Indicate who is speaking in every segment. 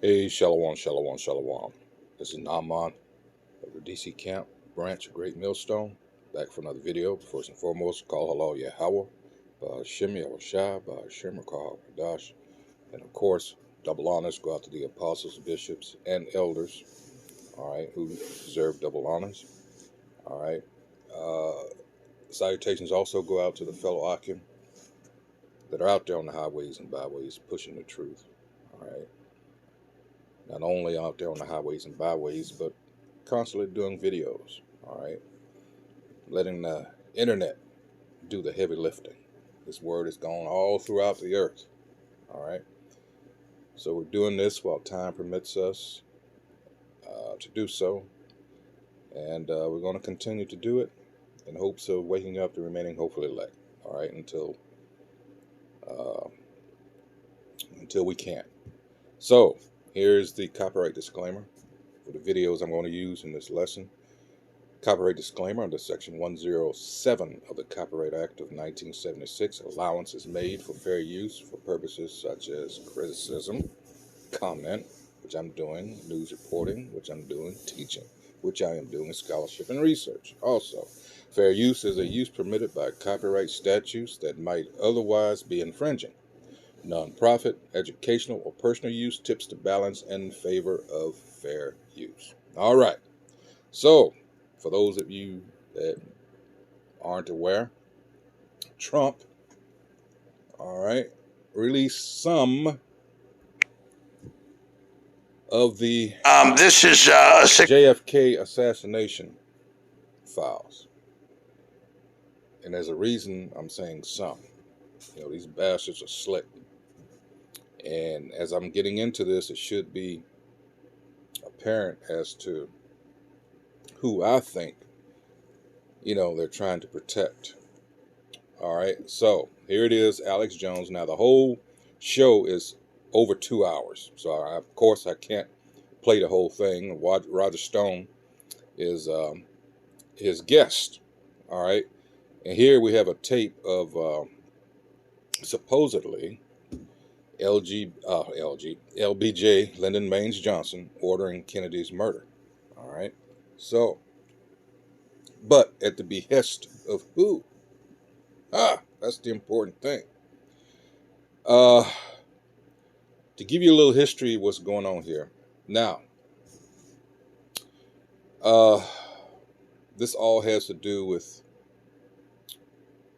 Speaker 1: Hey, Shalom, Shalom, Shalom. This is Naaman of the DC Camp Branch, Great Millstone. Back for another video. First and foremost, call halal Yahweh, Ba'ashem Yahushua, Ba'ashem Rakah Dash. And of course, double honors go out to the apostles, bishops, and elders, all right, who deserve double honors, all right. Salutations also go out to the fellow Akim that are out there on the highways and byways pushing the truth, all right. Not only out there on the highways and byways, but constantly doing videos, all right, letting the internet do the heavy lifting. This word is gone all throughout the earth, all right. So we're doing this while time permits us to do so, and we're going to continue to do it in hopes of waking up the remaining hopeful elect, all right, until we can't. So here's the copyright disclaimer for the videos I'm going to use in this lesson. Copyright disclaimer: under Section 107 of the Copyright Act of 1976, allowance is made for fair use for purposes such as criticism, comment, which I'm doing, news reporting, which I'm doing, teaching, which I am doing, scholarship and research. Also, fair use is a use permitted by copyright statutes that might otherwise be infringing. Non-profit, educational, or personal use tips the balance in favor of fair use. All right. So, for those of you that aren't aware, Trump, all right, released some of the
Speaker 2: This is
Speaker 1: JFK assassination files. And there's a reason I'm saying some. You know, these bastards are slick. And as I'm getting into this, it should be apparent as to who I think, you know, they're trying to protect. All right, so here it is, Alex Jones. Now, the whole show is over 2 hours. So, of course, I can't play the whole thing. Roger Stone is his guest. All right, and here we have a tape of supposedly LBJ, Lyndon Baines Johnson, ordering Kennedy's murder. All right, so, but at the behest of who? That's the important thing. To give you a little history of what's going on here. Now, this all has to do with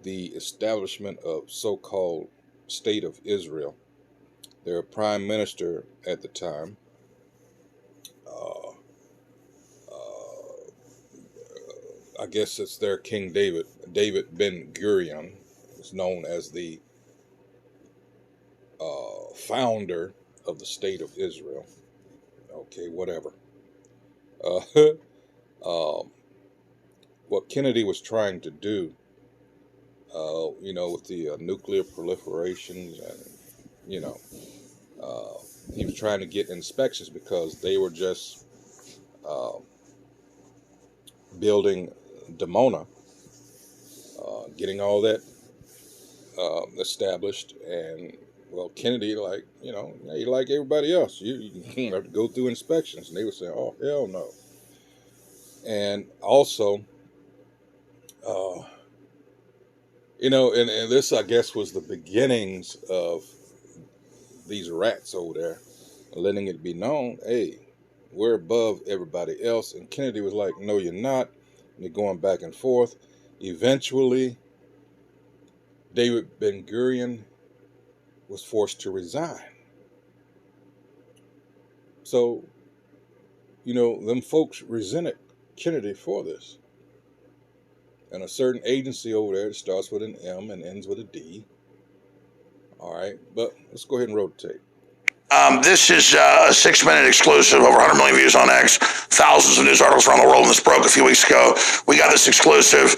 Speaker 1: the establishment of so-called State of Israel. Their prime minister at the time, I guess it's their King David Ben Gurion, is known as the founder of the State of Israel. Okay, whatever. What Kennedy was trying to do, you know, with the nuclear proliferations, and, you know, he was trying to get inspections because they were just building Dimona, getting all that established. And, well, Kennedy, like, you know, like everybody else, you have to go through inspections. And they were saying, oh, hell no. And also, you know, and this, I guess, was the beginnings of these rats over there, letting it be known, hey, we're above everybody else. And Kennedy was like, no, you're not. And they're going back and forth. Eventually, David Ben Gurion was forced to resign. So, you know, them folks resented Kennedy for this. And a certain agency over there that starts with an M and ends with a D. All right, but let's go ahead and roll the tape.
Speaker 2: this is a 6-minute exclusive, over 100 million views on X, thousands of news articles around the world, and this broke a few weeks ago. We got this exclusive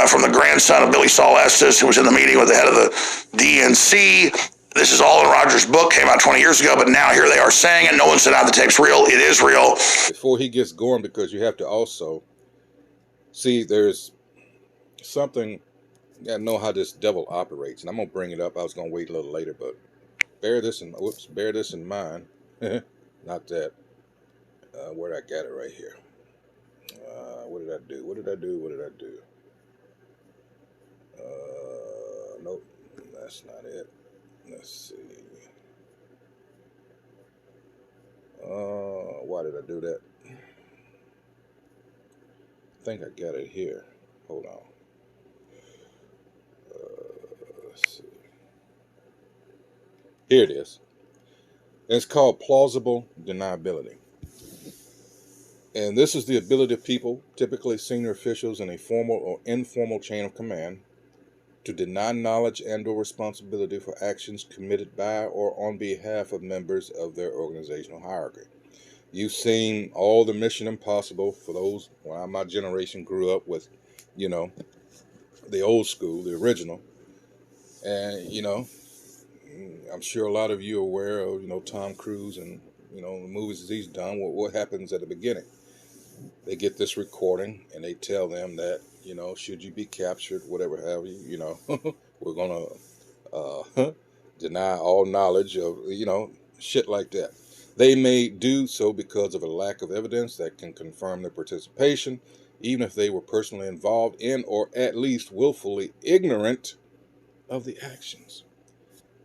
Speaker 2: from the grandson of Billy Saul Estes, who was in the meeting with the head of the DNC. This is all in Roger's book, came out 20 years ago, but now here they are saying it. No one said out the tape's real. It is real.
Speaker 1: Before he gets going, because you have to also see there's something, you gotta know how this devil operates. And I'm going to bring it up. I was going to wait a little later, but bear this in mind. Not that. Where did I got it right here? What did I do? What did I do? What did I do? Nope, that's not it. Let's see. Why did I do that? I think I got it here. Hold on. Let's see. Here it is. It's called plausible deniability. And this is the ability of people, typically senior officials in a formal or informal chain of command, to deny knowledge and or responsibility for actions committed by or on behalf of members of their organizational hierarchy. You've seen all the Mission Impossible for those, well, my generation grew up with, you know, the old school, the original. And, I'm sure a lot of you are aware of, Tom Cruise and, the movies he's done. What happens at the beginning? They get this recording and they tell them that, should you be captured, whatever have you, we're going to deny all knowledge of, shit like that. They may do so because of a lack of evidence that can confirm their participation, even if they were personally involved in or at least willfully ignorant of the actions.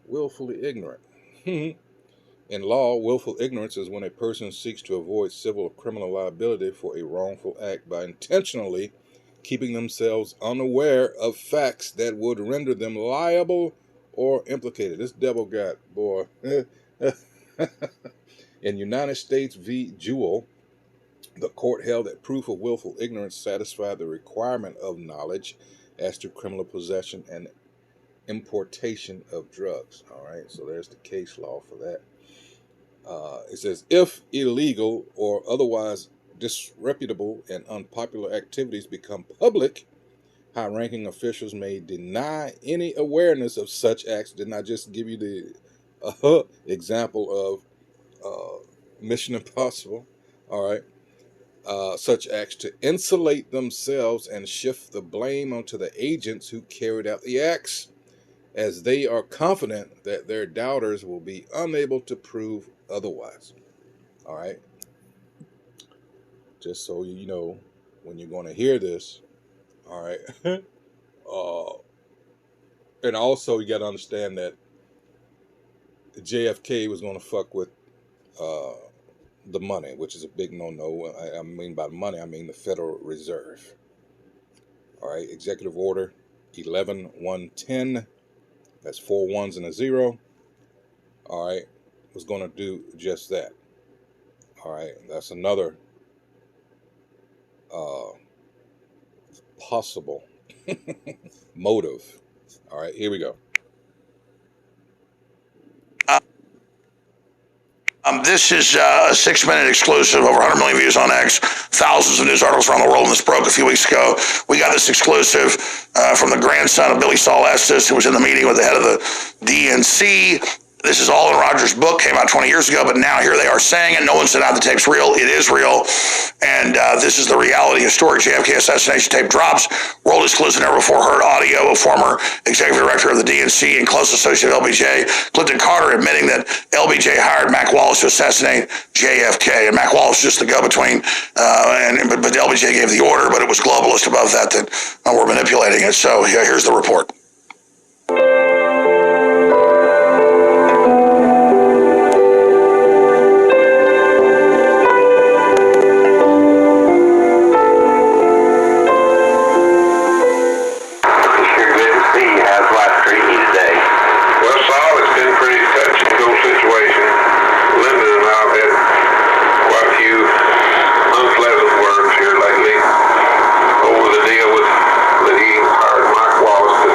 Speaker 1: Willfully ignorant. In law, willful ignorance is when a person seeks to avoid civil or criminal liability for a wrongful act by intentionally keeping themselves unaware of facts that would render them liable or implicated. This devil got, boy. In United States v. Jewell, the court held that proof of willful ignorance satisfied the requirement of knowledge as to criminal possession and importation of drugs. All right, so there's the case law for that. It says, if illegal or otherwise disreputable and unpopular activities become public, high-ranking officials may deny any awareness of such acts. Didn't I just give you the example of Mission Impossible? All right. Such acts to insulate themselves and shift the blame onto the agents who carried out the acts, as they are confident that their doubters will be unable to prove otherwise. All right. Just so you know, when you're going to hear this, all right. And also, you got to understand that JFK was going to fuck with the money, which is a big no-no. I mean by money, I mean the Federal Reserve. All right. Executive Order 11-110. That's 4 ones and a 0. All right. Was going to do just that. All right. That's another possible motive. All right. Here we go.
Speaker 2: This is a 6-minute exclusive, over 100 million views on X, thousands of news articles around the world, and this broke a few weeks ago. We got this exclusive from the grandson of Billy Saul Estes, who was in the meeting with the head of the DNC. This is all in Roger's book, came out 20 years ago, but now here they are saying it. No one said out the tape's real. It is real. And this is the reality. Historic JFK assassination tape drops. World exclusive, never before heard audio of former executive director of the DNC and close associate of LBJ, Clinton Carter, admitting that LBJ hired Mac Wallace to assassinate JFK. And Mac Wallace was just the go-between, but LBJ gave the order, but it was globalists above that were manipulating it. So here's the report.
Speaker 3: Over the deal with that he hired Mike Wallace to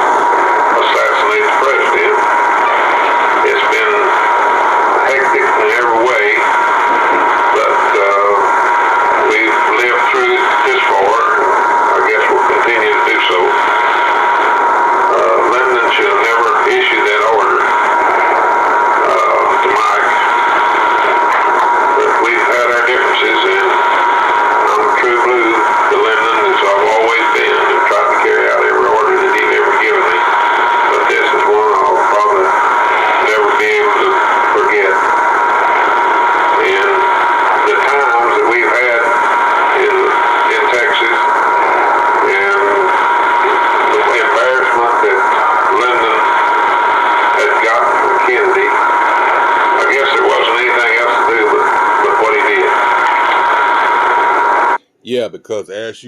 Speaker 1: Yeah, because there's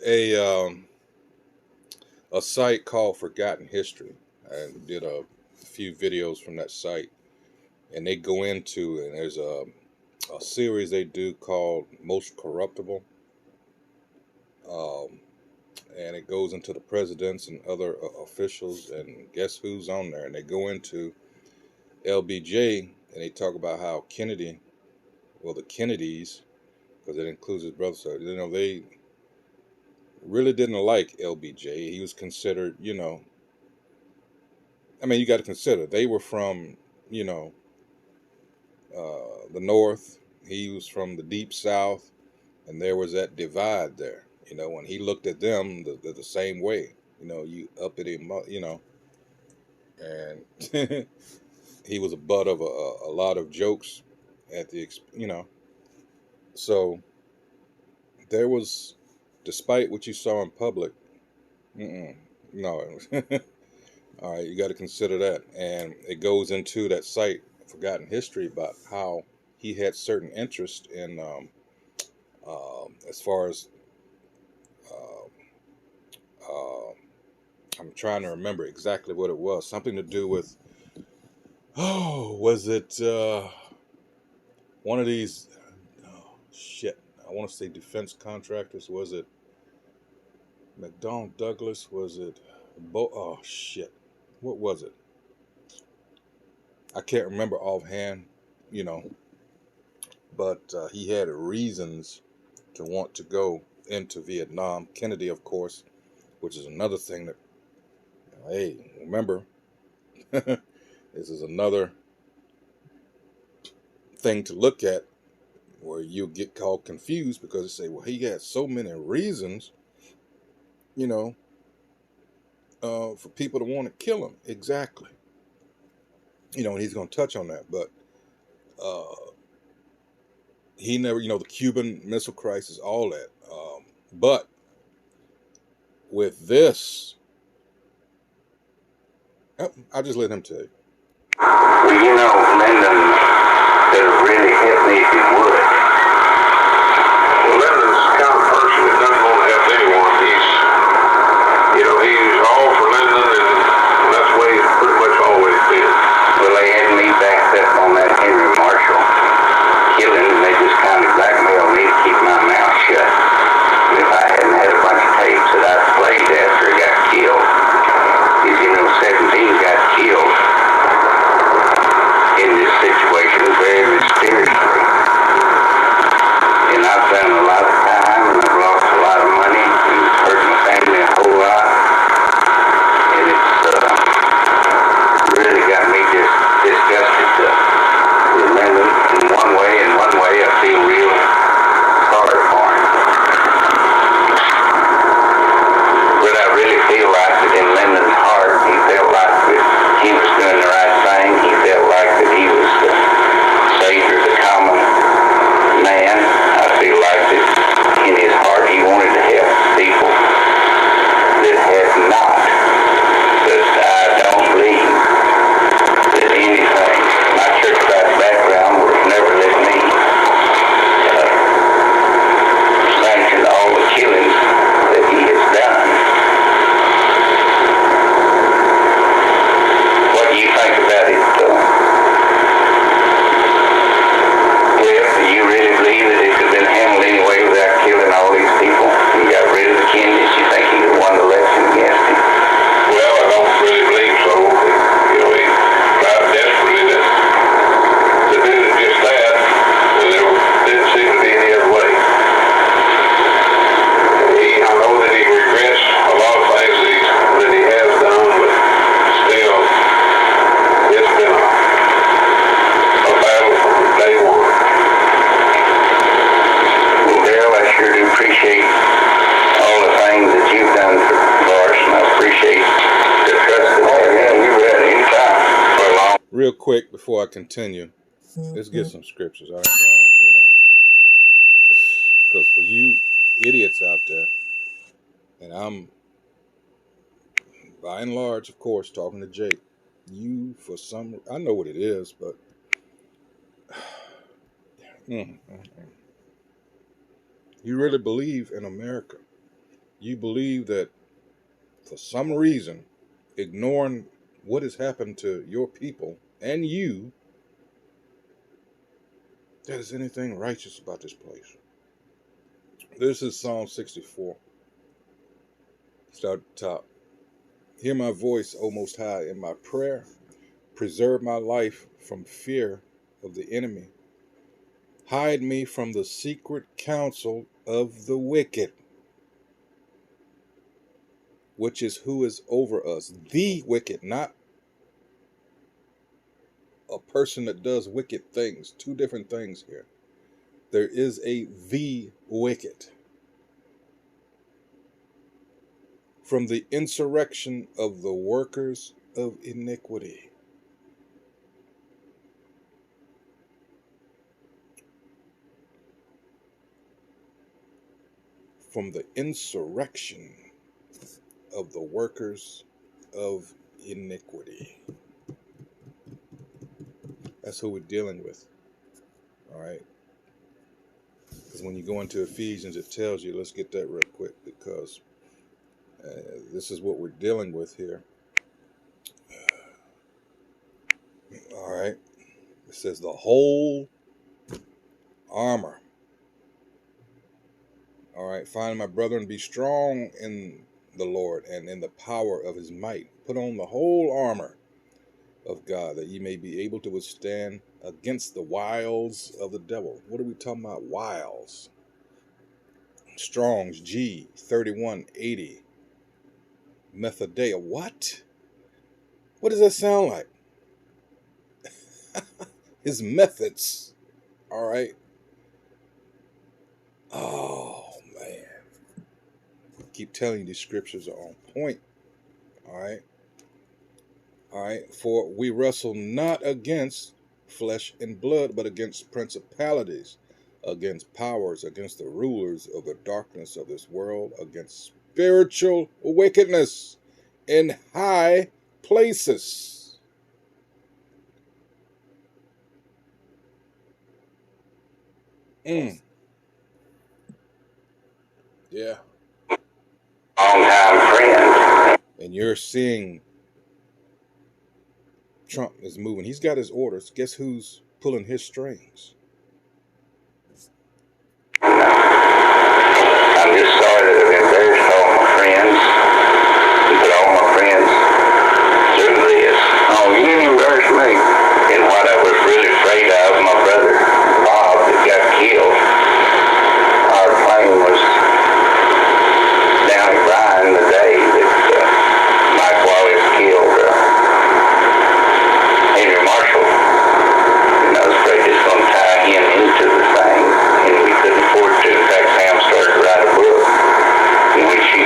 Speaker 1: a site called Forgotten History. I did a few videos from that site, and they go into, and there's a series they do called Most Corruptible, um, and it goes into the presidents and other officials, and guess who's on there? And they go into LBJ, and they talk about how Kennedy, well, the Kennedys, because it includes his brother, so they really didn't like LBJ. He was considered, I mean, you got to consider they were from, you know, the North. He was from the Deep South, and there was that divide there. When he looked at them the same way. You uppity, and he was a butt of a lot of jokes at So there was, despite what you saw in public, mm-mm, no. All right, you got to consider that. And it goes into that site, Forgotten History, about how he had certain interest in, as far as, uh, uh, I'm trying to remember exactly what it was. Something to do with, oh, was it one of these, oh, shit. I want to say defense contractors. Was it McDonnell Douglas? Was it, oh, shit. What was it? I can't remember offhand, you know, but he had reasons to want to go into Vietnam. Kennedy, of course, which is another thing that, hey, remember, this is another thing to look at where you get called confused because they say, well, he had so many reasons, you know, for people to want to kill him. Exactly. And he's going to touch on that. But uh, he never, the Cuban Missile Crisis, all that. But with this, I'll just let him tell you.
Speaker 2: Well, Lyndon has really hit me if he would. Well, Lyndon's the kind of person that doesn't want to help anyone. He's all for Lyndon, and that's the way it's pretty much always been. Well, they had me backed up on that Henry Marshall killing, and they just kind of blackmailed me to keep my mouth shut. And if I hadn't had a bunch of tapes that I played after he got killed, because 17 got killed in this situation very mysteriously. And I've done a lot of time, and I've lost a lot of money, and it's hurt my family a whole lot. And it's really got me just disgusted to remember in one way. In one way, I feel real sorry for him. But I really feel like that in Lyndon's heart, he felt like that he was doing the right thing. He felt like that he was the savior of the common man. I feel like that in his heart he wanted to help people that had not. But I don't believe that anything, my church-like background would have never let me sanction all the killings that he has done. What do you think about it, Cliff? Do you really believe that it could have been handled anyway without killing all these people? He got rid of the Kennedys. You think he would have won the election against him? Well, I don't really believe so. He tried desperately to do just that, and there didn't seem to be any other way. I know that he regrets a lot of things that he has done, but still, it's been a battle from day one. Well, Daryl, I sure do appreciate all the things that you've done for us, and I appreciate the trust that I have. You're ready anytime for a long.
Speaker 1: Real quick before I continue, let's get some scriptures. All right, because for you idiots out there, and I'm by and large, of course, talking to Jake. I know what it is, but You really believe in America. You believe that for some reason, ignoring what has happened to your people and you, that is anything righteous about this place. This is Psalm 64. Start at the top. Hear my voice, O Most High, in my prayer. Preserve my life from fear of the enemy. Hide me from the secret counsel of the wicked, which is who is over us. The wicked, not a person that does wicked things. Two different things here. There is a the wicked. From the insurrection of the workers of iniquity. From the insurrection of the workers of iniquity. That's who we're dealing with. All right. Because when you go into Ephesians, it tells you, let's get that real quick, because this is what we're dealing with here. All right. It says the whole armor. All right. Finally, my brethren, be strong in the Lord and in the power of his might. Put on the whole armor of God, that ye may be able to withstand against the wiles of the devil. What are we talking about? Wiles. Strong's G 3180. Methodea. What? What does that sound like? His methods. All right. Oh man. I keep telling you, these scriptures are on point. All right. All right. For we wrestle not against flesh and blood, but against principalities, against powers, against the rulers of the darkness of this world, against spiritual wickedness in high places. Yeah.
Speaker 2: Longtime friend.
Speaker 1: And you're seeing Trump is moving. He's got his orders. Guess who's pulling his strings?
Speaker 2: I'm just sorry that I've embarrassed all my friends and put all my friends through this. Oh, you didn't embarrass me. And what I was really afraid of, my brother Bob that got killed, our plane was down at Ryan the day that Mike Wallace killed Henry Marshall. And I was afraid it's going to tie him into the thing, and we couldn't afford to. In fact, Sam started to write a book, and when she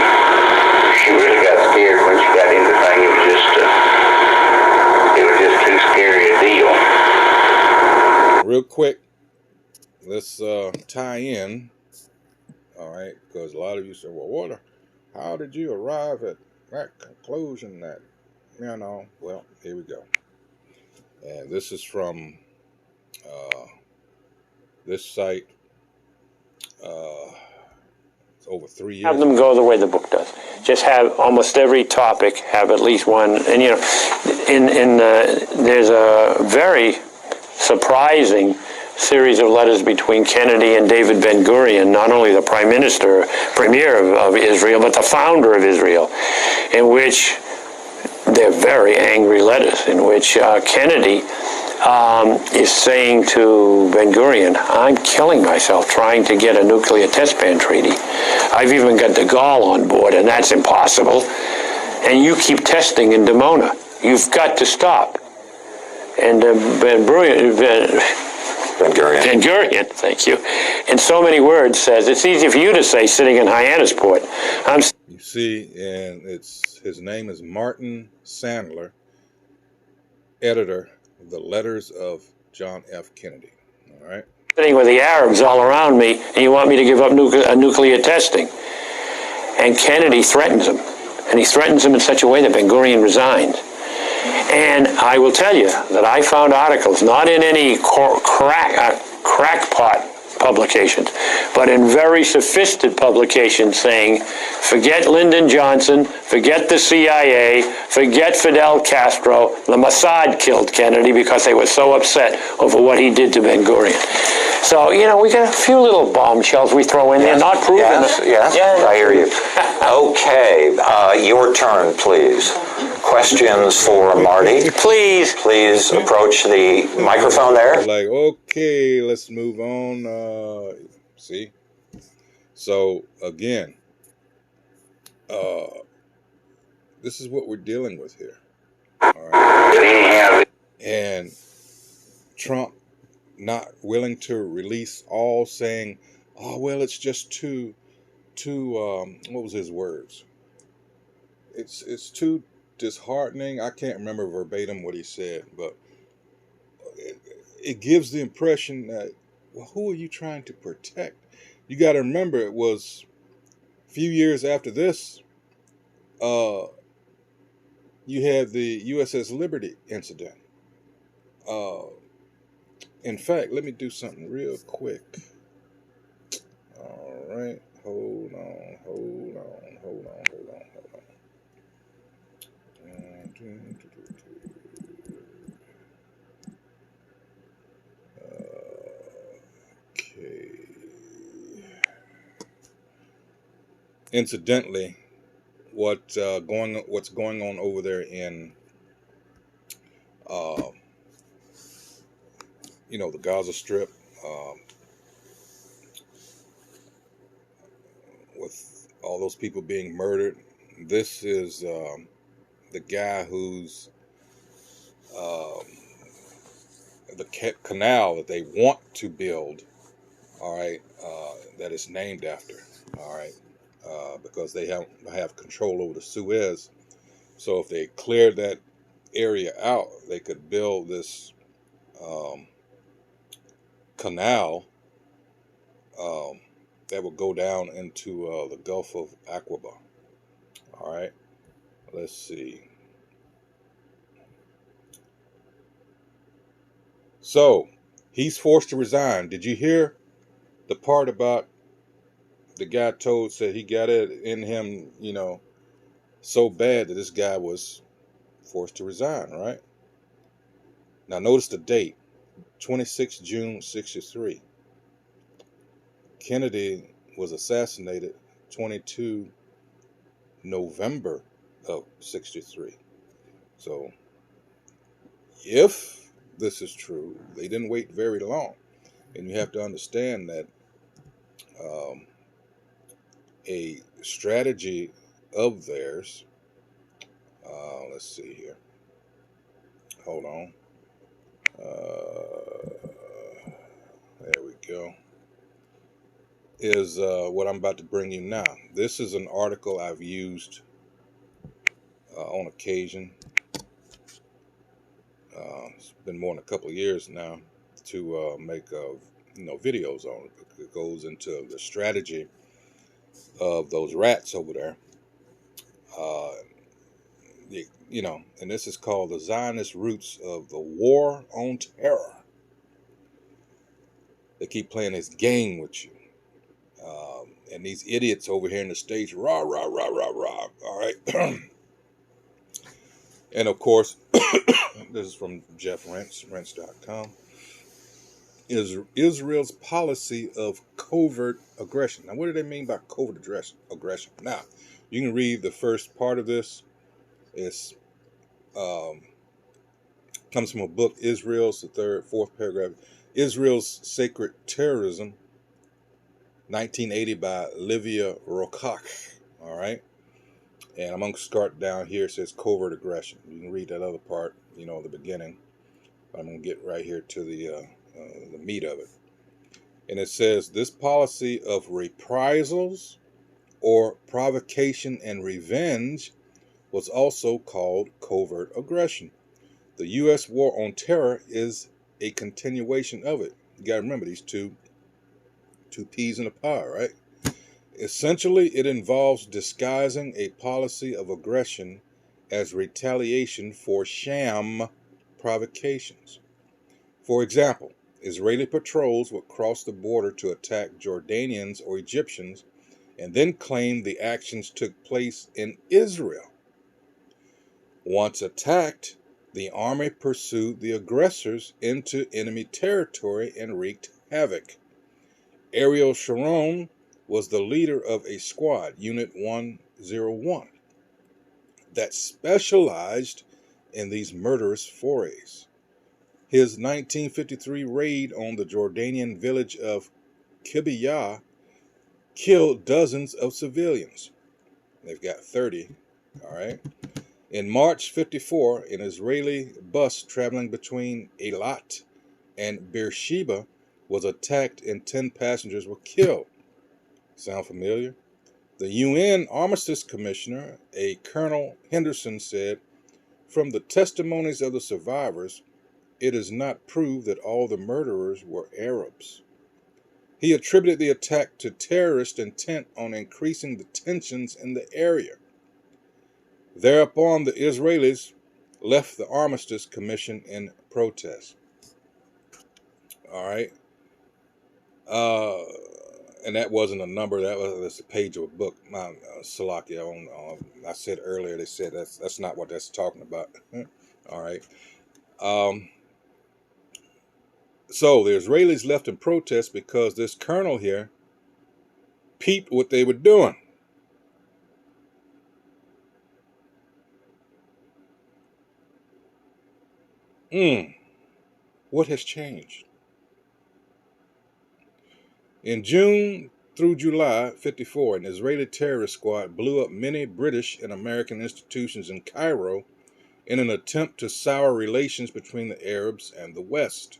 Speaker 2: really got scared when she got into the thing. It was just too scary a deal.
Speaker 1: Real quick, let's tie in. All right, because a lot of you say, well, how did you arrive at that conclusion that, well, here we go. And this is from this site. It's over 3 years.
Speaker 3: Have them go the way the book does. Just have almost every topic have at least one. And there's a very surprising series of letters between Kennedy and David Ben-Gurion, not only the premier of Israel, but the founder of Israel, in which they're very angry letters, in which Kennedy is saying to Ben-Gurion, I'm killing myself trying to get a nuclear test ban treaty. I've even got de Gaulle on board, and that's impossible. And you keep testing in Dimona. You've got to stop. And Ben-Gurion, thank you, in so many words says, it's easy for you to say sitting in Hyannisport.
Speaker 1: You see, and his name is Martin Sandler, editor of the Letters of John F. Kennedy. All right.
Speaker 3: Sitting with the Arabs all around me, and you want me to give up nuclear testing. And Kennedy threatens him. And he threatens him in such a way that Ben-Gurion resigns. And I will tell you that I found articles, not in any crackpot publications, but in very sophisticated publications saying, forget Lyndon Johnson, forget the CIA, forget Fidel Castro. The Mossad killed Kennedy because they were so upset over what he did to Ben-Gurion. So, you know, we got a few little bombshells we throw in there, not proven.
Speaker 4: Yes, I hear you. Okay, your turn, please. Questions for Marty?
Speaker 3: Please.
Speaker 4: Please approach the microphone there.
Speaker 1: Like, okay, let's move on. See? So, again, this is what we're dealing with here. All right. And Trump not willing to release all, saying, oh, well, it's just too what was his words? It's too disheartening. I can't remember verbatim what he said, but it gives the impression that, well, who are you trying to protect? You got to remember, it was a few years after this, you had the USS Liberty incident. In fact, let me do something real quick. All right, hold on. Okay. Incidentally, what's going on over there in the Gaza Strip, with all those people being murdered. This is the guy who's the canal that they want to build. All right, that is named after. All right, because they have control over the Suez. So if they cleared that area out, they could build this canal that would go down into the Gulf of Aqaba. All right, let's see. So he's forced to resign. Did you hear the part about the guy said he got it in him, so bad that this guy was forced to resign, right? Now notice the date, 26 June 63. Kennedy was assassinated 22 November of 63. So if this is true, they didn't wait very long. And you have to understand that a strategy of theirs, let's see here. Hold on. There we go. Is what I'm about to bring you now. This is an article I've used on occasion. It's been more than a couple of years now to make videos on it. It goes into the strategy of those rats over there. And this is called the Zionist Roots of the War on Terror. They keep playing this game with you. And these idiots over here in the States, rah, rah, rah, rah, rah. All right. And of course, this is from Jeff Rentz, Rentz.com. Is Israel's policy of covert aggression. Now, what do they mean by covert aggression? Now, you can read the first part of this. It's comes from a book, Israel's, the fourth paragraph, Israel's Sacred Terrorism, 1980 by Livia Rokach. All right. And I'm going to start down here. It says covert aggression. You can read that other part, the beginning. I'm going to get right here to the meat of it. And it says, this policy of reprisals or provocation and revenge was also called covert aggression. The U.S. war on terror is a continuation of it. You got to remember these two peas in a pod, right? Essentially, it involves disguising a policy of aggression as retaliation for sham provocations. For example, Israeli patrols would cross the border to attack Jordanians or Egyptians and then claim the actions took place in Israel. Once attacked, the army pursued the aggressors into enemy territory and wreaked havoc. Ariel Sharon was the leader of a squad, Unit 101, that specialized in these murderous forays. His 1953 raid on the Jordanian village of Kibiyah killed dozens of civilians. They've got 30, all right? In March 54, an Israeli bus traveling between Eilat and Beersheba was attacked and 10 passengers were killed. Sound familiar? The UN Armistice Commissioner, a Colonel Henderson, said, "From the testimonies of the survivors, it is not proved that all the murderers were Arabs." He attributed the attack to terrorist intent on increasing the tensions in the area. Thereupon, the Israelis left the Armistice Commission in protest. All right. And that wasn't a number. That's a page of a book. Salakia. I said earlier. They said that's not what that's talking about. All right. So the Israelis left in protest because this colonel here peeped what they were doing. What has changed? In June through July 54, an Israeli terrorist squad blew up many British and American institutions in Cairo in an attempt to sour relations between the Arabs and the West.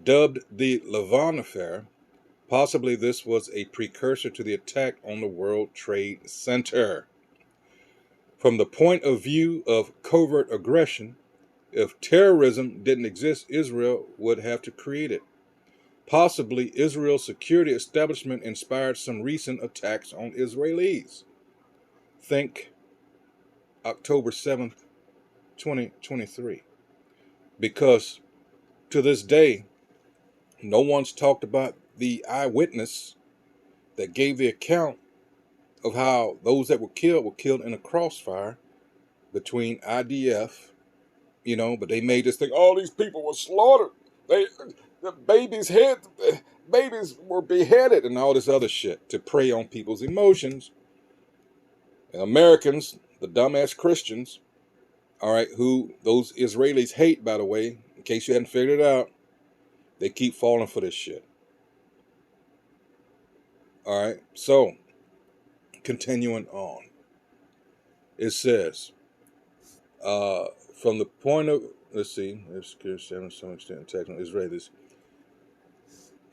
Speaker 1: Dubbed the Levant Affair, possibly this was a precursor to the attack on the World Trade Center. From the point of view of covert aggression, if terrorism didn't exist, Israel would have to create it. Possibly Israel's security establishment inspired some recent attacks on Israelis. Think October 7th, 2023. Because to this day, no one's talked about the eyewitness that gave the account of how those that were killed in a crossfire between IDF, but they made this thing, all these people were slaughtered. The babies were beheaded and all this other shit to prey on people's emotions. And Americans, the dumbass Christians, all right, who those Israelis hate, by the way, in case you hadn't figured it out, they keep falling for this shit. All right, so continuing on, it says, from the point of, let's see, to some extent, technical Israelis.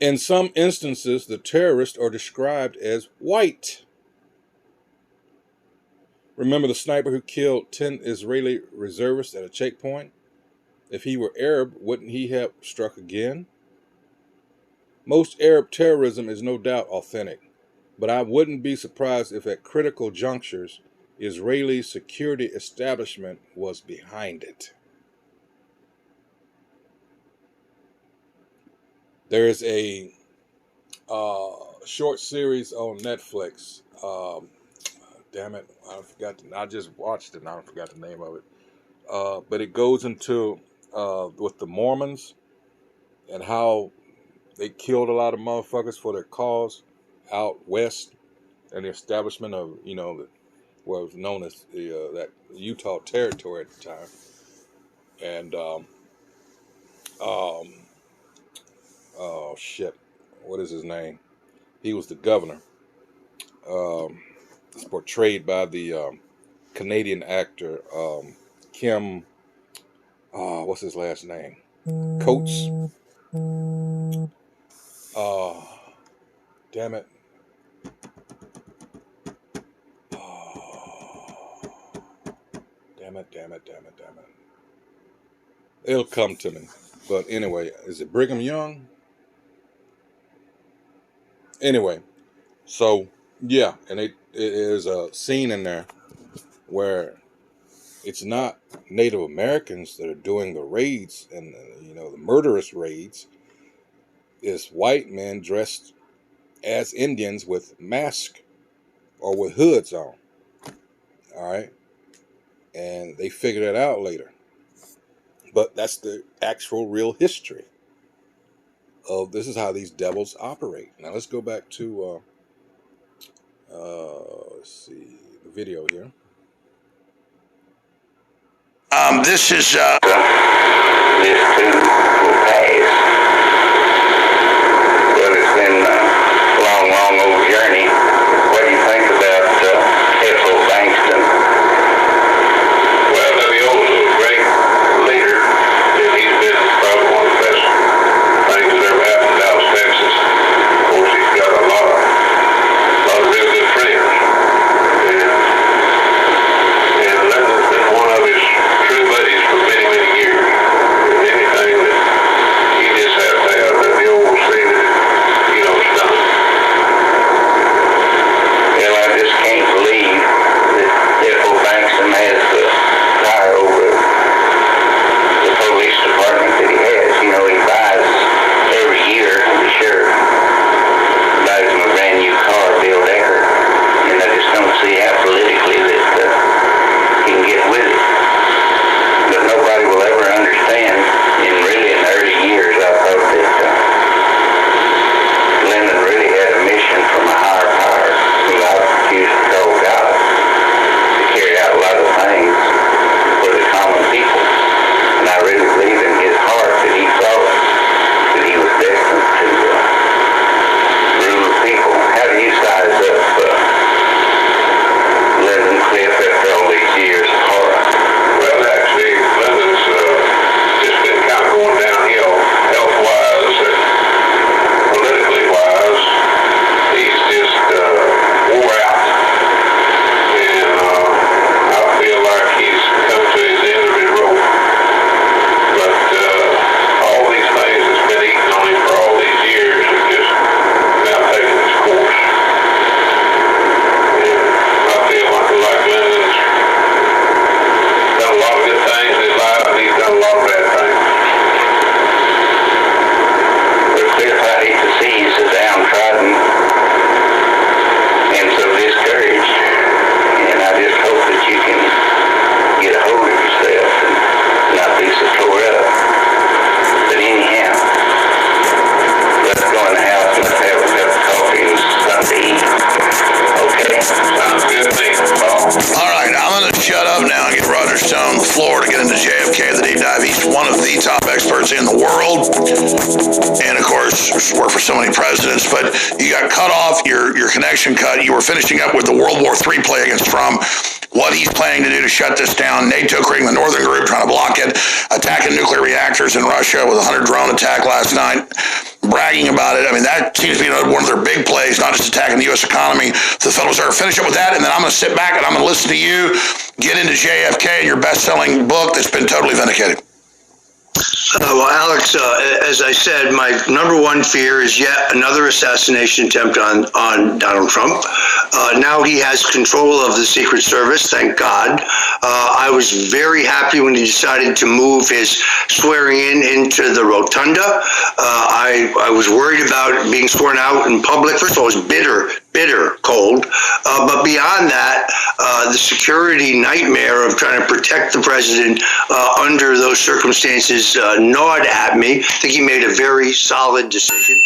Speaker 1: In some instances, the terrorists are described as white. Remember the sniper who killed 10 Israeli reservists at a checkpoint? If he were Arab, wouldn't he have struck again? Most Arab terrorism is no doubt authentic, but I wouldn't be surprised if at critical junctures, Israeli security establishment was behind it. There is a short series on Netflix. Damn it, I just watched it and I forgot the name of it. But it goes into with the Mormons and how they killed a lot of motherfuckers for their cause out west, and the establishment of what was known as that Utah Territory at the time. And oh shit, what is his name? He was the governor. It's portrayed by the Canadian actor Kim. What's his last name? Coates. Damn it. Damn it. It'll come to me. But anyway, is it Brigham Young? Anyway, so yeah, and it is a scene in there where it's not Native Americans that are doing the raids and the murderous raids. is white men dressed as Indians with masks or with hoods on. All right. And they figured it out later. But that's the actual real history of this is how these devils operate. Now let's go back to let's see the video here.
Speaker 2: This is
Speaker 5: This too will pass. Well, it's been a long, long old journey. What do you think about Ethel Bankston? Well, W.O. was a great leader, and he's been probably one of the best things that ever happened in Dallas, Texas. Of course, he's got a lot of real good friends, and Lyndon's been one of his true buddies for many, many years. And anything that he just has to have, that the old will say that, it's done. Well, I just can't believe that Ethel Bankston has the power over the police department that he has. He buys every year, the sheriff buys him a brand new car, Bill Decker. And I just don't see how politically that he can get with it. But nobody will ever understand. And really, in the early years, I thought that Lyndon really had a mission from a higher power, who I choose to call God, to carry out a lot of things for the common people. And I really believe in his heart that he thought that he was destined to rule the people. How do you size up Lyndon Cliff after all these years of horror? Well, actually, Lyndon's just been kind of going downhill health-wise and politically wise. He's just wore out. And I feel like he's come to his end of his rope. But all these things that's been eating on him for all these years have just now taken its course. And I feel like Lyndon's done a lot of good things in his life, and he's done a lot of bad things. But Cliff, I hate to see you so downtrodden and so discouraged. And I just hope that you can get a hold of yourself and not be so tore up. But anyhow, let's go in the house and let's have a cup of coffee and something to eat. Okay? Sounds good to me.
Speaker 2: all right. I'm going to shut up now and get Roger Stone on the floor to get into JFK, the deep dive. He's one of the top experts in the world, and of course, worked for so many presidents. But you got cut off, your connection cut. You were finishing up with the World War III play against Trump. What he's planning to do to shut this down, NATO creating the Northern Group, trying to block it, attacking nuclear reactors in Russia with a 100-drone attack last night, bragging about it. I mean, that seems to be one of their big plays, not just attacking the U.S. economy. The Federal Reserve. Finish up with that, and then I'm going to sit back and I'm going to listen to you get into JFK and your best-selling book that's been totally vindicated.
Speaker 6: Well, Alex, as I said, my number one fear is yet another assassination attempt on Donald Trump. Now he has control of the Secret Service, thank God. I was very happy when he decided to move his swearing in into the rotunda. I was worried about being sworn out in public. First of all, it was bitter cold. But beyond that, the security nightmare of trying to protect the president under those circumstances gnawed at me. I think he made a very solid decision.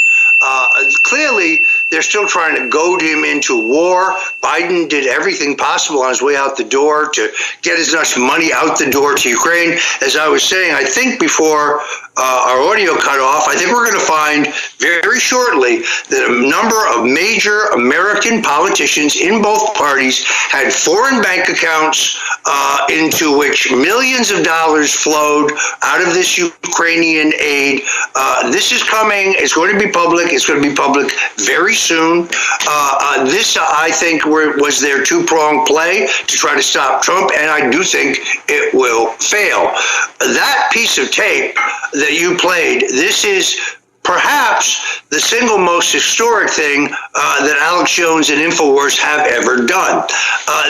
Speaker 6: Clearly, they're still trying to goad him into war. Biden did everything possible on his way out the door to get as much money out the door to Ukraine. As I was saying, I think before our audio cut off, I think we're going to find very shortly that a number of major American politicians in both parties had foreign bank accounts into which millions of dollars flowed out of this Ukrainian aid. This is coming. It's going to be public. It's going to be public very soon. This, I think, was their two-pronged play to try to stop Trump, and I do think it will fail. That piece of tape that you played, this is perhaps the single most historic thing that Alex Jones and InfoWars have ever done.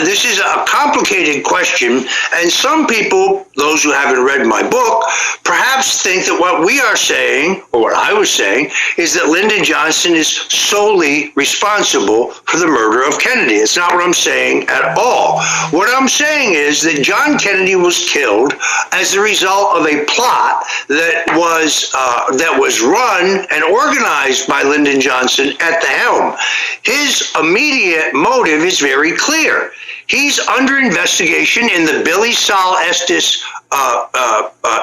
Speaker 6: This is a complicated question, and some people, those who haven't read my book, perhaps think that what we are saying, or what I was saying, is that Lyndon Johnson is solely responsible for the murder of Kennedy. It's not what I'm saying at all. What I'm saying is that John Kennedy was killed as a result of a plot that was run and organized by Lyndon Johnson at the helm. His immediate motive is very clear. He's under investigation in the Billy Saul Estes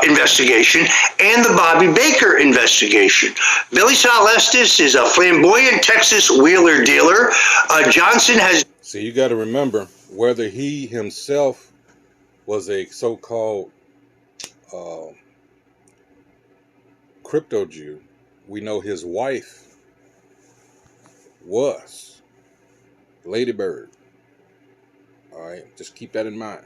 Speaker 6: investigation and the Bobby Baker investigation. Billy Saul Estes is a flamboyant Texas wheeler dealer. Johnson has...
Speaker 1: See, you got to remember, whether he himself was a so-called crypto Jew, we know his wife was Lady Bird. All right, just keep that in mind.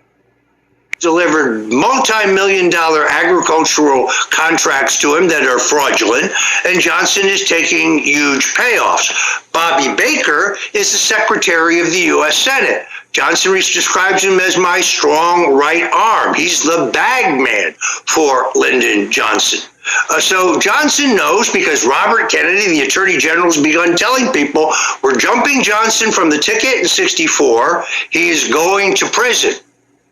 Speaker 6: Delivered multi-million-dollar agricultural contracts to him that are fraudulent, and Johnson is taking huge payoffs. Bobby Baker is the Secretary of the U.S. Senate. Johnson describes him as my strong right arm. He's the bag man for Lyndon Johnson. So Johnson knows, because Robert Kennedy, the Attorney General, has begun telling people, we're jumping Johnson from the ticket in '64. He is going to prison.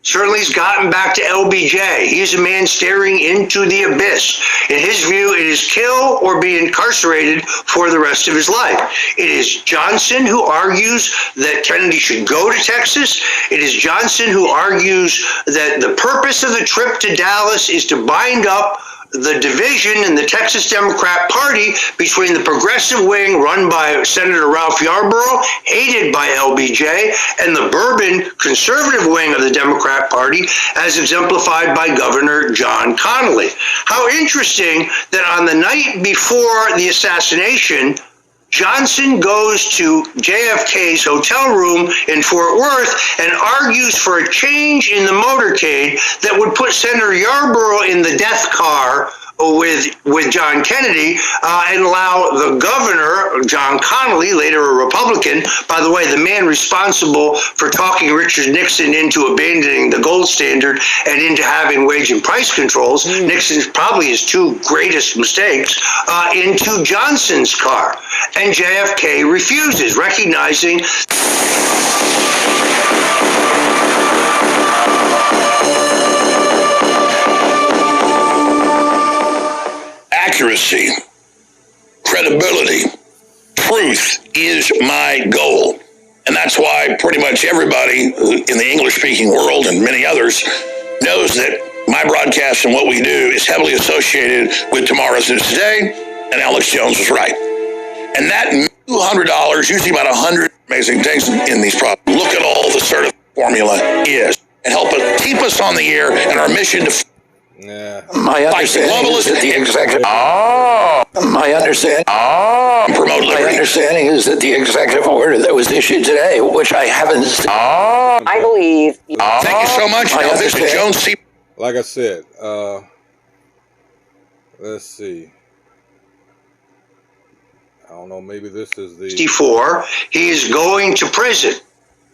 Speaker 6: Certainly he's gotten back to LBJ. He is a man staring into the abyss. In his view, it is kill or be incarcerated for the rest of his life. It is Johnson who argues that Kennedy should go to Texas. It is Johnson who argues that the purpose of the trip to Dallas is to bind up the division in the Texas Democrat Party between the progressive wing run by Senator Ralph Yarborough, hated by LBJ, and the Bourbon conservative wing of the Democrat Party, as exemplified by Governor John Connally. How interesting that on the night before the assassination, Johnson goes to JFK's hotel room in Fort Worth and argues for a change in the motorcade that would put Senator Yarborough in the death car with John Kennedy and allow the governor, John Connally, later a Republican, by the way, the man responsible for talking Richard Nixon into abandoning the gold standard and into having wage and price controls, Nixon's probably his two greatest mistakes, into Johnson's car. And JFK refuses, recognizing
Speaker 2: accuracy, credibility, truth is my goal. And that's why pretty much everybody in the English-speaking world and many others knows that my broadcast and what we do is heavily associated with Tomorrow's News Today, and Alex Jones was right. And that $200, usually about 100 amazing things in these products, look at all the certified formula is, and help us keep us on the air and our mission to
Speaker 7: my understanding is that the executive. My understanding.
Speaker 2: Promote liberty.
Speaker 7: My understanding is that the executive order that was issued today, which I haven't seen.
Speaker 8: I believe.
Speaker 2: Thank you so much. Now, Mr. Jones.
Speaker 1: Like I said, let's see. I don't know. Maybe this is the
Speaker 6: 64. He is going to prison.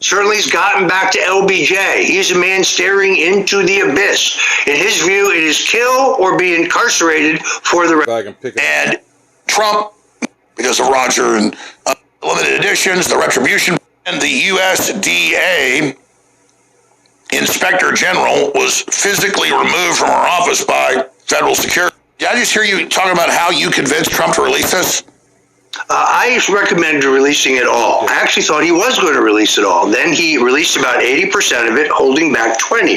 Speaker 6: Certainly he's gotten back to LBJ. He's a man staring into the abyss. In his view, it is kill or be incarcerated for the rest.
Speaker 2: And Trump, because of Roger and limited editions, the retribution, and the USDA Inspector General was physically removed from our office by federal security. Did I just hear you talking about how you convinced Trump to release this?
Speaker 6: I recommended releasing it all. I actually thought he was going to release it all. Then he released about 80% of it, holding back 20.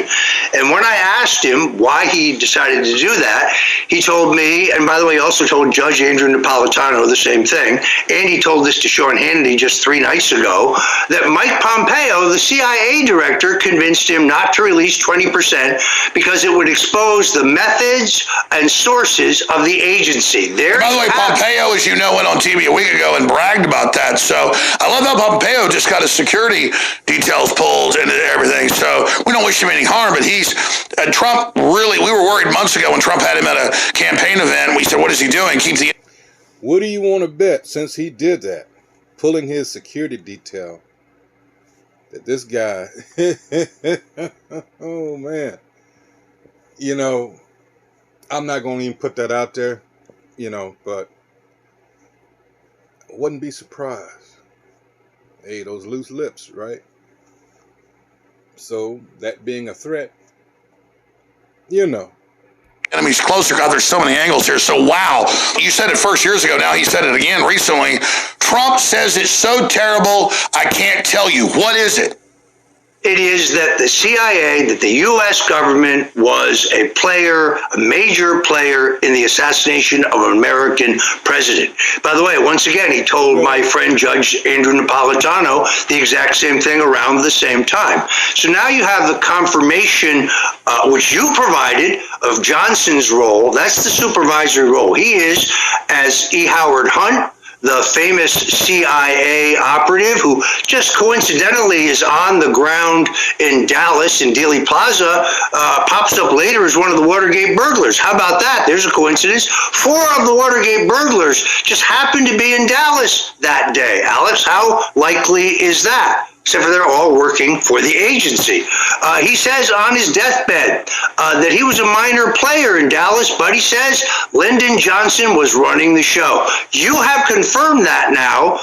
Speaker 6: And when I asked him why he decided to do that, he told me, and by the way, he also told Judge Andrew Napolitano the same thing, and he told this to Sean Hannity just 3 nights ago, that Mike Pompeo, the CIA director, convinced him not to release 20% because it would expose the methods and sources of the agency.
Speaker 2: By the way, Pompeo, as you know, went on TV a week ago and bragged about that. So I love how Pompeo just got his security details pulled and everything. So we don't wish him any harm, but Trump really, we were worried months ago when Trump had him at a campaign event. We said, what is he doing?
Speaker 1: What do you want to bet, since he did that, pulling his security detail, that this guy, oh man, you know, I'm not going to even put that out there, you know, but I wouldn't be surprised. Hey, those loose lips, right? So that being a threat, you know.
Speaker 2: Enemies closer. God, there's so many angles here. So, wow. You said it first years ago. Now he said it again recently. Trump says it's so terrible, I can't tell you. What is it?
Speaker 6: It is that the CIA, that the U.S. government was a player, a major player in the assassination of an American president. By the way, once again, he told my friend Judge Andrew Napolitano the exact same thing around the same time. So now you have the confirmation, which you provided, of Johnson's role. That's the supervisory role. He is, as E. Howard Hunt, the famous CIA operative who just coincidentally is on the ground in Dallas in Dealey Plaza, pops up later as one of the Watergate burglars. How about that? There's a coincidence. 4 of the Watergate burglars just happened to be in Dallas that day. Alex, how likely is that? Except for they're all working for the agency. He says on his deathbed that he was a minor player in Dallas, but he says Lyndon Johnson was running the show. You have confirmed that now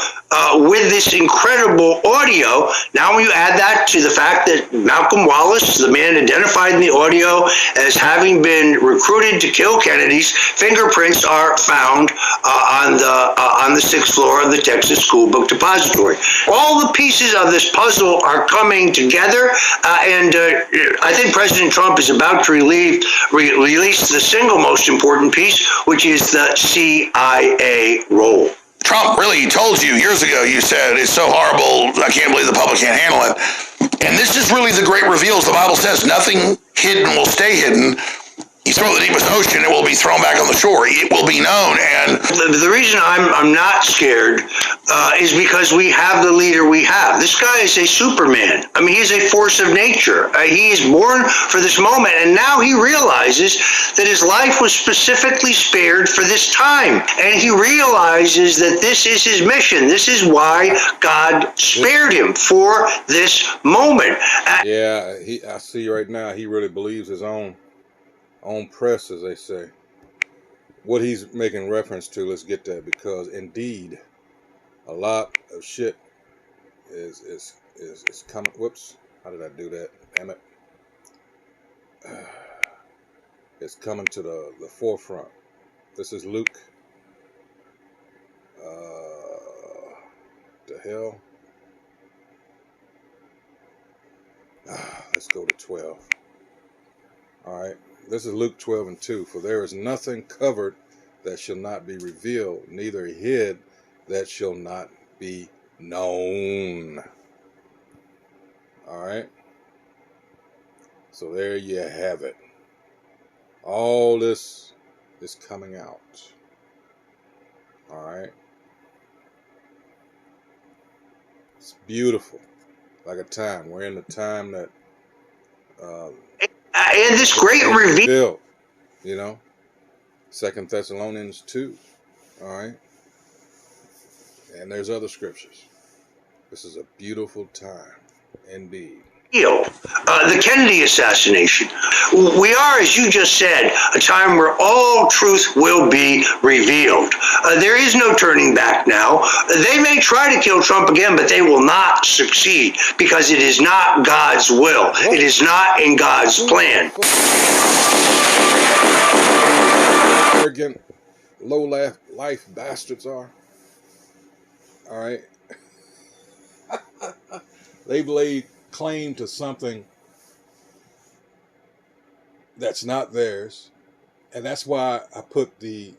Speaker 6: with this incredible audio. Now when you add that to the fact that Malcolm Wallace, the man identified in the audio as having been recruited to kill Kennedy's, fingerprints are found on the 6th floor of the Texas School Book Depository. All the pieces of this puzzle are coming together, and I think President Trump is about to release the single most important piece, which is the CIA role.
Speaker 2: Trump really told you years ago, you said, it's so horrible, I can't believe the public can't handle it. And this is really the great reveals. The Bible says nothing hidden will stay hidden. You throw the deepest ocean, it will be thrown back on the shore. It will be known. And
Speaker 6: the reason I'm not scared is because we have the leader we have. This guy is a Superman. I mean, he's a force of nature. He is born for this moment, and now he realizes that his life was specifically spared for this time. And he realizes that this is his mission. This is why God spared him, for this moment.
Speaker 1: Yeah, I see right now, he really believes his own press, as they say. What he's making reference to, let's get that, because indeed a lot of shit is coming. Whoops, how did I do that? Damn it. It's coming to the forefront. This is Luke. The hell. Let's go to 12. All right. This is Luke 12:2. For there is nothing covered that shall not be revealed, neither hid that shall not be known. All right. So there you have it. All this is coming out. All right. It's beautiful. Like a time. We're in the time that
Speaker 6: And this great reveal,
Speaker 1: you know, 2 Thessalonians 2. All right. And there's other scriptures. This is a beautiful time indeed.
Speaker 6: The Kennedy assassination. We are, as you just said, a time where all truth will be revealed. There is no turning back now. They may try to kill Trump again, but they will not succeed because it is not God's will. It is not in God's plan.
Speaker 1: Arrogant, low life bastards are. All right. They've laid claim to something that's not theirs. And that's why I put the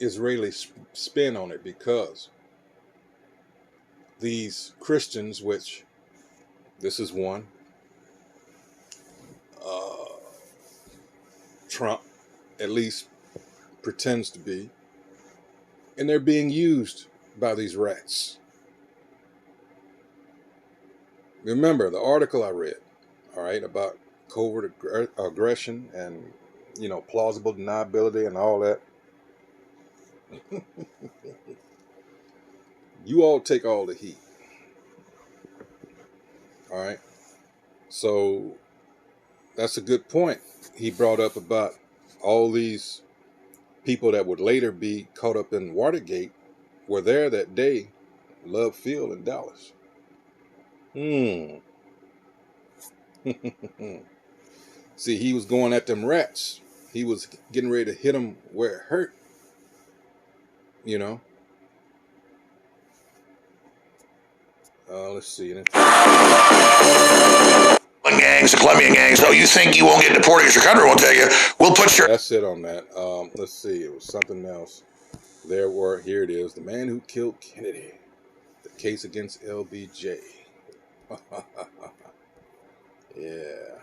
Speaker 1: Israeli spin on it, because these Christians, which this is one, Trump at least pretends to be, and they're being used by these rats. Remember the article I read, all right, about covert aggression and, you know, plausible deniability and all that. You all take all the heat. All right. So that's a good point. He brought up about all these people that would later be caught up in Watergate were there that day, Love Field in Dallas. See, he was going at them rats. He was getting ready to hit them where it hurt. You know. Let's see.
Speaker 2: Gangs, the Colombian gangs. So you think you won't get deported because your country won't take you? We'll put your.
Speaker 1: That's it on that. Let's see. It was something else. Here it is. The man who killed Kennedy. The case against LBJ. Yeah.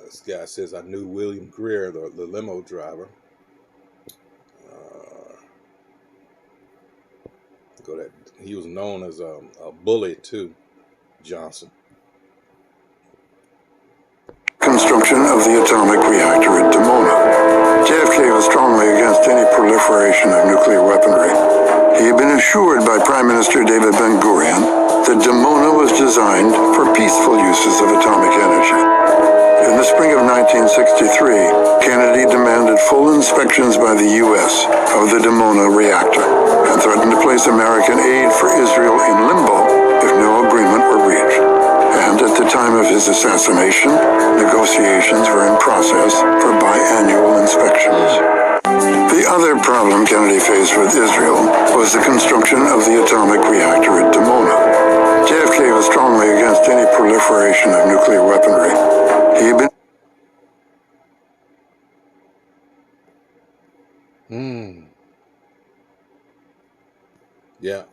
Speaker 1: This guy says, I knew William Greer, the limo driver. He was known as a bully too, Johnson.
Speaker 9: Construction of the atomic reactor at Dimona. JFK was strongly against any proliferation of nuclear weaponry. He had been assured by Prime Minister David Ben-Gurion that Dimona was designed for peaceful uses of atomic energy. In the spring of 1963, Kennedy demanded full inspections by the U.S. of the Dimona reactor and threatened to place American aid for Israel in limbo if no agreement were reached. And at the time of his assassination, negotiations were in process for biannual inspections. The other problem Kennedy faced with Israel was the construction of the atomic reactor at Dimona. JFK was strongly against any proliferation of nuclear weaponry. He had been
Speaker 1: Yeah.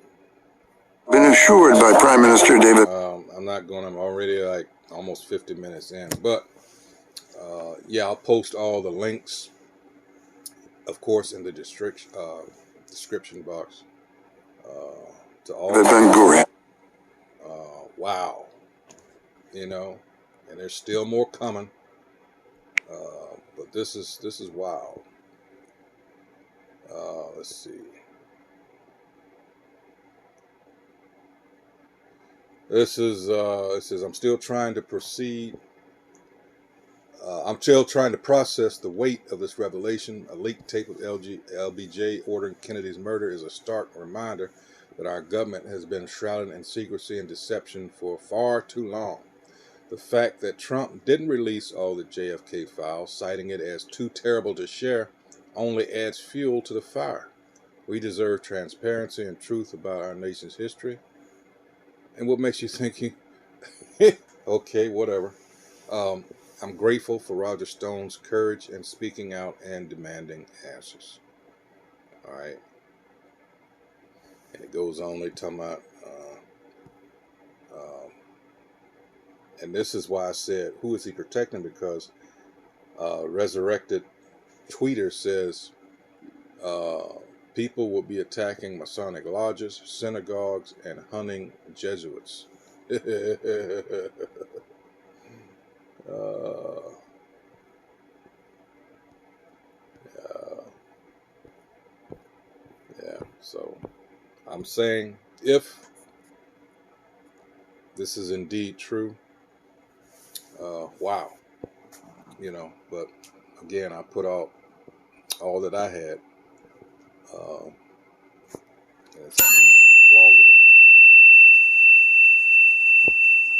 Speaker 9: Been assured by Prime Minister David.
Speaker 1: I'm already like almost 50 minutes in, but yeah, I'll post all the links, of course, in the description box to all.
Speaker 9: Ben-Gurion.
Speaker 1: Wow, and there's still more coming, but this is wild. Let's see. This is it says I'm still trying to proceed. I'm still trying to process the weight of this revelation. A leaked tape of LBJ ordering Kennedy's murder is a stark reminder that our government has been shrouded in secrecy and deception for far too long. The fact that Trump didn't release all the JFK files, citing it as too terrible to share, only adds fuel to the fire. We deserve transparency and truth about our nation's history. And what makes you think okay, whatever. I'm grateful for Roger Stone's courage in speaking out and demanding answers. All right. And it goes on, they talking about, and this is why I said, who is he protecting? Because Resurrected Tweeter says people will be attacking Masonic lodges, synagogues, and hunting Jesuits. Yeah, so I'm saying if this is indeed true, wow, but again, I put out all that I had. It's at least plausible,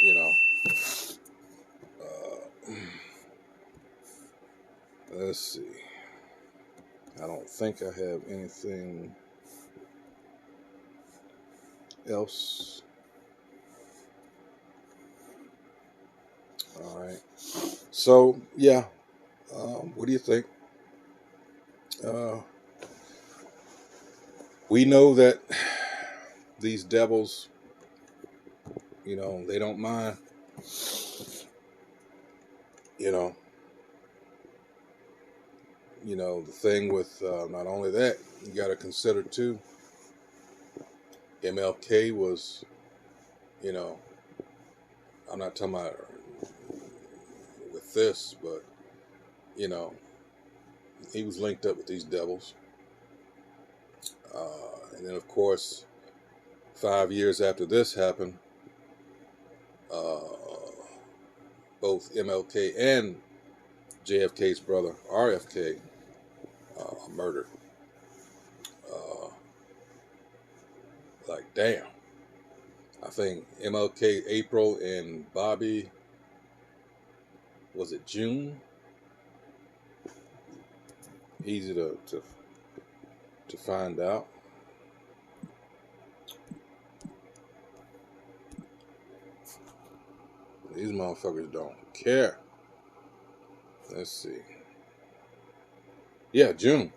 Speaker 1: you know. Let's see. I don't think I have anything else. All right. So, yeah. What do you think? We know that these devils, they don't mind, you know. The thing with not only that, you got to consider too, MLK was, I'm not talking about with this, but, he was linked up with these devils. And then, of course, 5 years after this happened, both MLK and JFK's brother, RFK, murdered. Like, damn. I think MLK April and Bobby, was it June? Easy to find out. These motherfuckers don't care. Let's see. Yeah, June.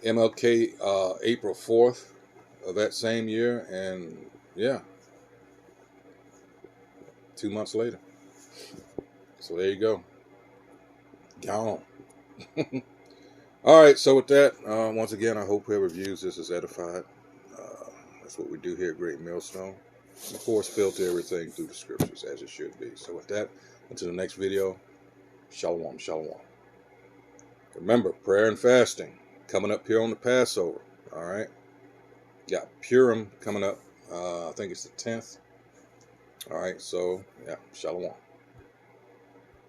Speaker 1: MLK April 4th of that same year, and yeah, 2 months later. So there you go. Gone. All right, so with that, once again, I hope whoever views this is edified. That's what we do here at Great Millstone. Of course, filter everything through the scriptures as it should be. So with that, until the next video, shalom, shalom. Remember, prayer and fasting coming up here on the Passover. All right, got Purim coming up. I think it's the 10th. All right, so yeah, shalom.